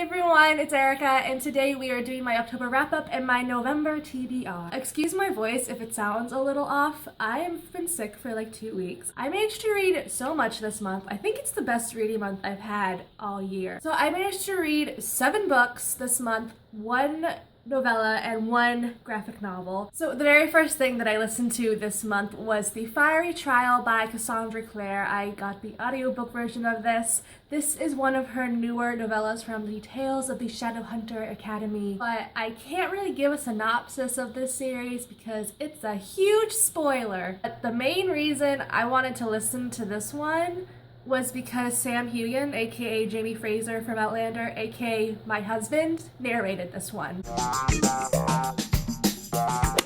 everyone, it's Erica, and today we are doing my October wrap-up and my November TBR. Excuse my voice if it sounds a little off. I have been sick for like 2 weeks. I managed to read so much this month. I think it's the best reading month I've had all year. So I managed to read 7 books this month, 1 novella and 1 graphic novel. So the very first thing that I listened to this month was The Fiery Trial by Cassandra Clare. I got the audiobook version of this. This is one of her newer novellas from the Tales of the Shadowhunter Academy, but I can't really give a synopsis of this series because it's a huge spoiler. But the main reason I wanted to listen to this one was because Sam Heughan, aka Jamie Fraser from Outlander, aka my husband, narrated this one.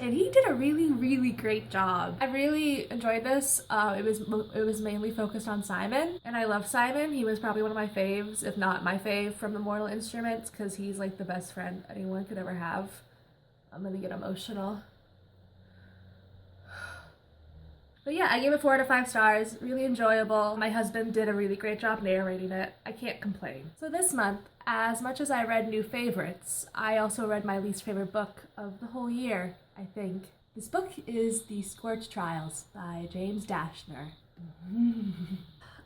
And he did a really great job. I really enjoyed this. It was mainly focused on Simon, and I love Simon. He was probably one of my faves, if not my fave, from the Mortal Instruments, because he's like the best friend anyone could ever have. I'm gonna get emotional. But yeah, I gave it 4 out of 5 stars. Really enjoyable. My husband did a really great job narrating it. I can't complain. So this month, as much as I read new favorites, I also read my least favorite book of the whole year, I think. This book is The Scorch Trials by James Dashner.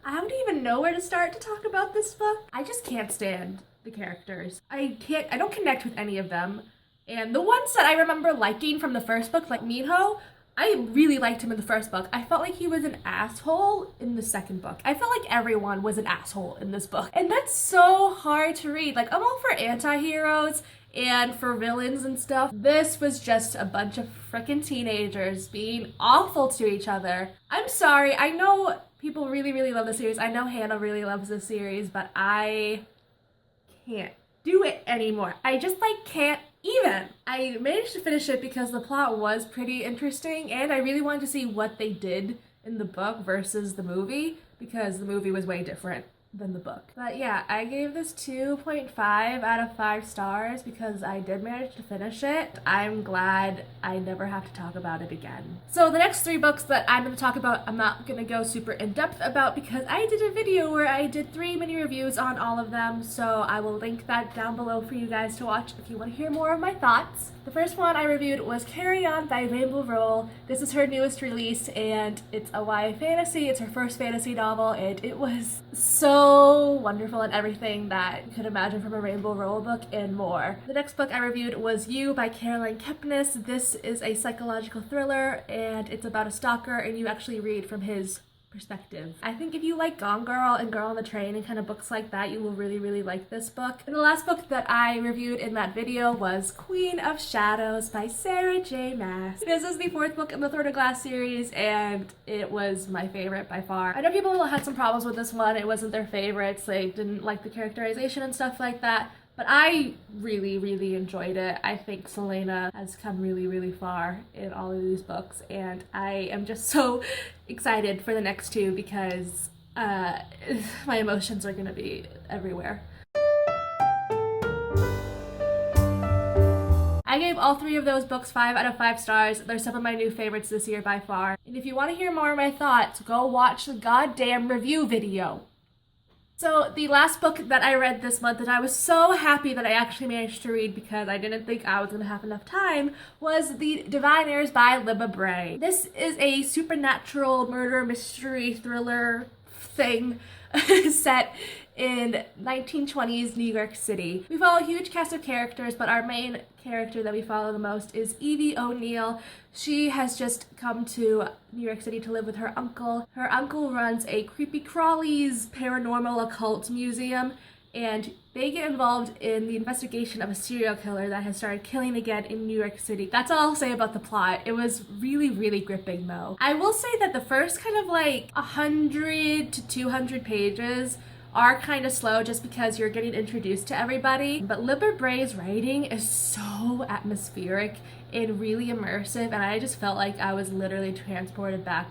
I don't even know where to start to talk about this book. I just can't stand the characters. I don't connect with any of them. And the ones that I remember liking from the first book, like Minho, I really liked him in the first book. I felt like he was an asshole in the second book. I felt like everyone was an asshole in this book. And that's so hard to read. Like, I'm all for anti-heroes and for villains and stuff. This was just a bunch of frickin' teenagers being awful to each other. I'm sorry, I know people really love the series. I know Hannah really loves this series, but I can't do it anymore. I just can't even. I managed to finish it because the plot was pretty interesting and I really wanted to see what they did in the book versus the movie because the movie was way different than the book. But yeah, I gave this 2.5 out of 5 stars because I did manage to finish it. I'm glad I never have to talk about it again. So the next 3 books that I'm going to talk about, I'm not going to go super in-depth about because I did a video where I did 3 mini reviews on all of them, so I will link that down below for you guys to watch if you want to hear more of my thoughts. The first one I reviewed was Carry On by Rainbow Rowell. This is her newest release and it's a YA fantasy. It's her first fantasy novel and it was so wonderful and everything that you could imagine from a Rainbow Rowell book and more. The next book I reviewed was You by Caroline Kepnes. This is a psychological thriller and it's about a stalker and you actually read from his perspective. I think if you like Gone Girl and Girl on the Train and kind of books like that, you will really like this book. And the last book that I reviewed in that video was Queen of Shadows by Sarah J. Maas. This is the 4th book in the Throne of Glass series and it was my favorite by far. I know people had some problems with this one. It wasn't their favorites. They didn't like the characterization and stuff like that. But I really enjoyed it. I think Selena has come really far in all of these books and I am just so excited for the next 2 because my emotions are gonna be everywhere. I gave all 3 of those books 5 out of 5 stars. They're some of my new favorites this year by far. And if you want to hear more of my thoughts, go watch the goddamn review video. So the last book that I read this month that I was so happy that I actually managed to read because I didn't think I was going to have enough time was The Diviners by Libba Bray. This is a supernatural murder mystery thriller thing set in 1920s New York City. We follow a huge cast of characters, but our main character that we follow the most is Evie O'Neill. She has just come to New York City to live with her uncle. Her uncle runs a creepy crawlies paranormal occult museum and they get involved in the investigation of a serial killer that has started killing again in New York City. That's all I'll say about the plot. It was really gripping though. I will say that the first kind of 100 to 200 pages are kind of slow just because you're getting introduced to everybody. But Libba Bray's writing is so atmospheric and really immersive and I just felt like I was literally transported back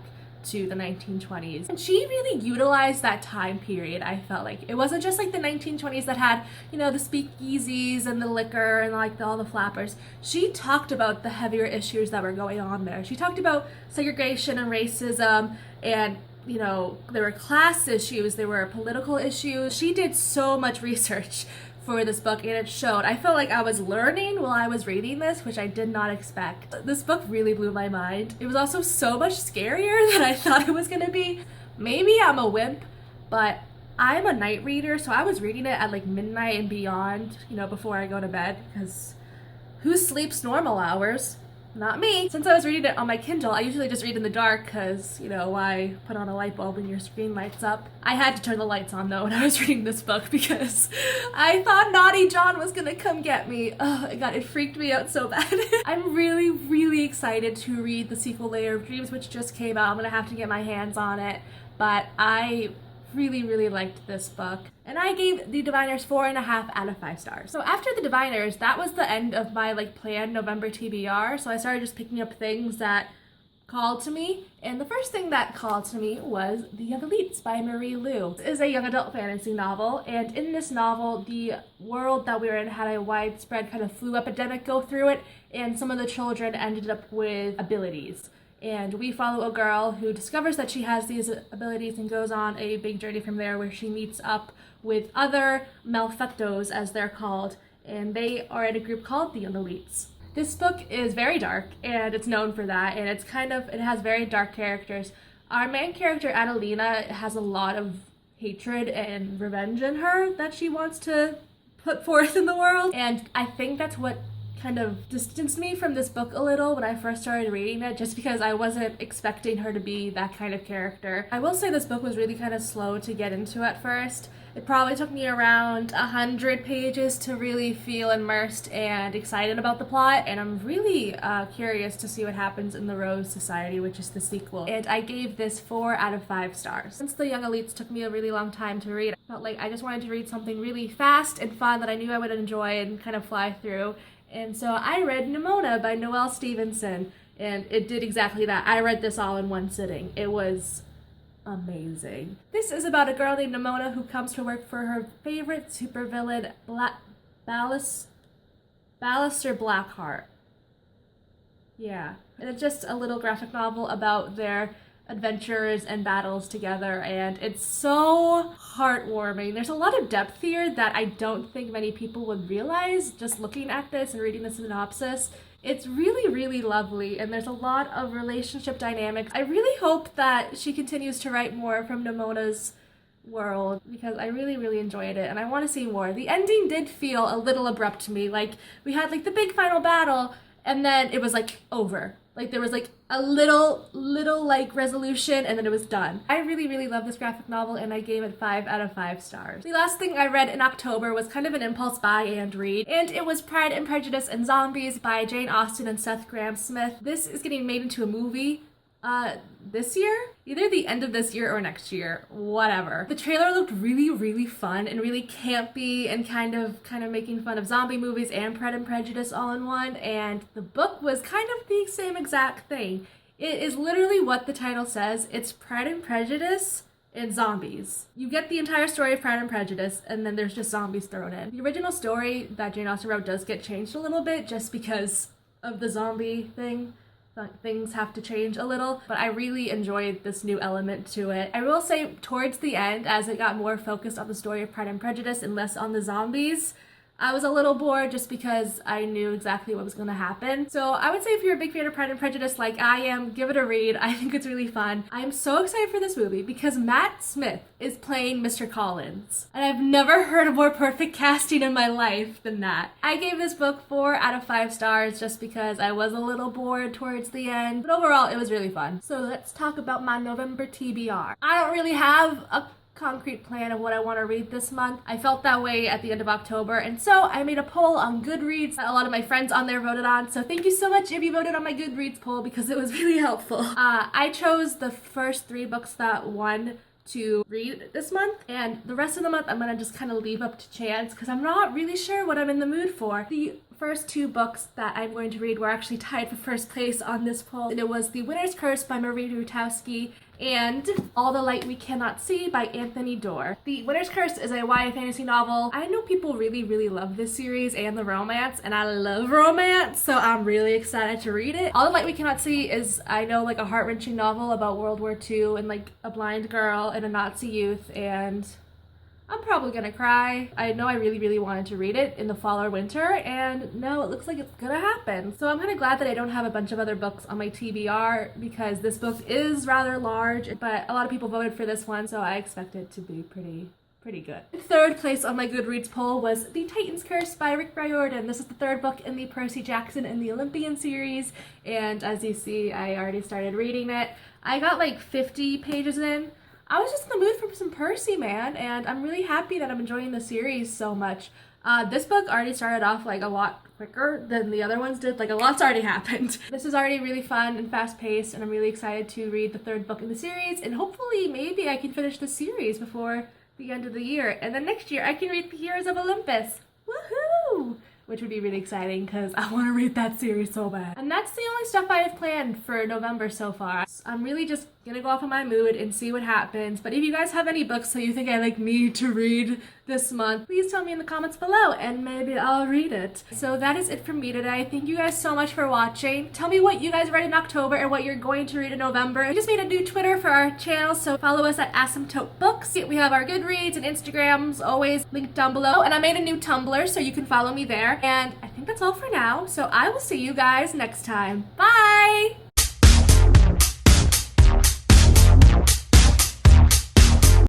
to the 1920s. And she really utilized that time period, I felt like. It wasn't just like the 1920s that had, the speakeasies and the liquor and all the flappers. She talked about the heavier issues that were going on there. She talked about segregation and racism and you know, there were class issues, there were political issues. She did so much research for this book, and it showed. I felt like I was learning while I was reading this, which I did not expect. This book really blew my mind. It was also so much scarier than I thought it was gonna be. Maybe I'm a wimp, but I'm a night reader, so I was reading it at like midnight and beyond, you know, before I go to bed, because who sleeps normal hours? Not me. Since I was reading it on my Kindle, I usually just read in the dark because, you know, why put on a light bulb when your screen lights up? I had to turn the lights on though when I was reading this book because I thought Naughty John was gonna come get me. Oh my god, it freaked me out so bad. I'm really, really excited to read the sequel, Layer of Dreams, which just came out. I'm gonna have to get my hands on it, but I really, really liked this book. And I gave The Diviners 4.5 out of 5 stars. So after The Diviners, that was the end of my like planned November TBR. So I started just picking up things that called to me. And the first thing that called to me was The Young Elites by Marie Lu. This is a young adult fantasy novel. And in this novel, the world that we were in had a widespread kind of flu epidemic go through it. And some of the children ended up with abilities. And we follow a girl who discovers that she has these abilities and goes on a big journey from there where she meets up with other malfectos, as they're called, and they are in a group called the Young Elites. This book is very dark, and it's known for that, and it has very dark characters. Our main character, Adelina, has a lot of hatred and revenge in her that she wants to put forth in the world, and I think that's what kind of distanced me from this book a little when I first started reading it, just because I wasn't expecting her to be that kind of character. I will say this book was really kind of slow to get into at first. It probably took me around 100 pages to really feel immersed and excited about the plot, and I'm really curious to see what happens in The Rose Society, which is the sequel. And I gave this 4 out of 5 stars. Since The Young Elites took me a really long time to read, I felt like I just wanted to read something really fast and fun that I knew I would enjoy and kind of fly through. And so I read Nimona by Noelle Stevenson, and it did exactly that. I read this all in one sitting. It was amazing. This is about a girl named Nimona who comes to work for her favorite supervillain, Ballister Blackheart. Yeah. And it's just a little graphic novel about their adventures and battles together, and it's so heartwarming. There's a lot of depth here that I don't think many people would realize just looking at this and reading the synopsis. It's really, really lovely, and there's a lot of relationship dynamics. I really hope that she continues to write more from Nimona's world, because I really, really enjoyed it, and I want to see more. The ending did feel a little abrupt to me. Like, we had like the big final battle, and then it was like over. Like, there was like a little like resolution, and then it was done. I really, really love this graphic novel, and I gave it 5 out of 5 stars. The last thing I read in October was kind of an impulse buy and read, and it was Pride and Prejudice and Zombies by Jane Austen and Seth Grahame-Smith. This is getting made into a movie this year? Either the end of this year or next year, whatever. The trailer looked really, really fun and really campy and kind of making fun of zombie movies and Pride and Prejudice all in one, and the book was kind of the same exact thing. It is literally what the title says. It's Pride and Prejudice and zombies. You get the entire story of Pride and Prejudice, and then there's just zombies thrown in. The original story that Jane Austen wrote does get changed a little bit just because of the zombie thing. Things have to change a little, but I really enjoyed this new element to it. I will say towards the end, as it got more focused on the story of Pride and Prejudice and less on the zombies, I was a little bored just because I knew exactly what was going to happen. So I would say if you're a big fan of Pride and Prejudice like I am, give it a read. I think it's really fun. I'm so excited for this movie because Matt Smith is playing Mr. Collins. And I've never heard a more perfect casting in my life than that. I gave this book 4 out of 5 stars just because I was a little bored towards the end. But overall, it was really fun. So let's talk about my November TBR. I don't really have a concrete plan of what I want to read this month. I felt that way at the end of October, and so I made a poll on Goodreads that a lot of my friends on there voted on, so thank you so much if you voted on my Goodreads poll because it was really helpful. I chose the first 3 books that won to read this month, and the rest of the month I'm gonna just kind of leave up to chance because I'm not really sure what I'm in the mood for. The first 2 books that I'm going to read were actually tied for first place on this poll, and it was The Winter's Curse by Marie Rutowski and All the Light We Cannot See by Anthony Doerr. The Winter's Curse is a YA fantasy novel. I know people really, really love this series and the romance, and I love romance, so I'm really excited to read it. All the Light We Cannot See is, I know, like a heart-wrenching novel about World War II and like a blind girl and a Nazi youth, and I'm probably gonna cry. I know I really wanted to read it in the fall or winter, and no, it looks like it's gonna happen. So I'm kind of glad that I don't have a bunch of other books on my TBR, because this book is rather large, but a lot of people voted for this one, so I expect it to be pretty good. Third place on my Goodreads poll was The Titan's Curse by Rick Riordan. This is the third book in the Percy Jackson and the Olympian series, and as you see, I already started reading it. I got like 50 pages in. I was just in the mood for some Percy, man, and I'm really happy that I'm enjoying the series so much. This book already started off like a lot quicker than the other ones did. Like, a lot's already happened. This is already really fun and fast-paced, and I'm really excited to read the third book in the series, and hopefully maybe I can finish the series before the end of the year, and then next year I can read The Heroes of Olympus. Woohoo! Which would be really exciting because I want to read that series so bad. And that's the only stuff I have planned for November so far. I'm really just gonna go off on my mood and see what happens. But if you guys have any books that you think I like need to read this month, please tell me in the comments below and maybe I'll read it. So that is it from me today. Thank you guys so much for watching. Tell me what you guys read in October and what you're going to read in November. We just made a new Twitter for our channel, so follow us at AsymptoteBooks. We have our Goodreads and Instagrams always linked down below, and I made a new Tumblr so you can follow me there. And I think that's all for now, so I will see you guys next time. Bye!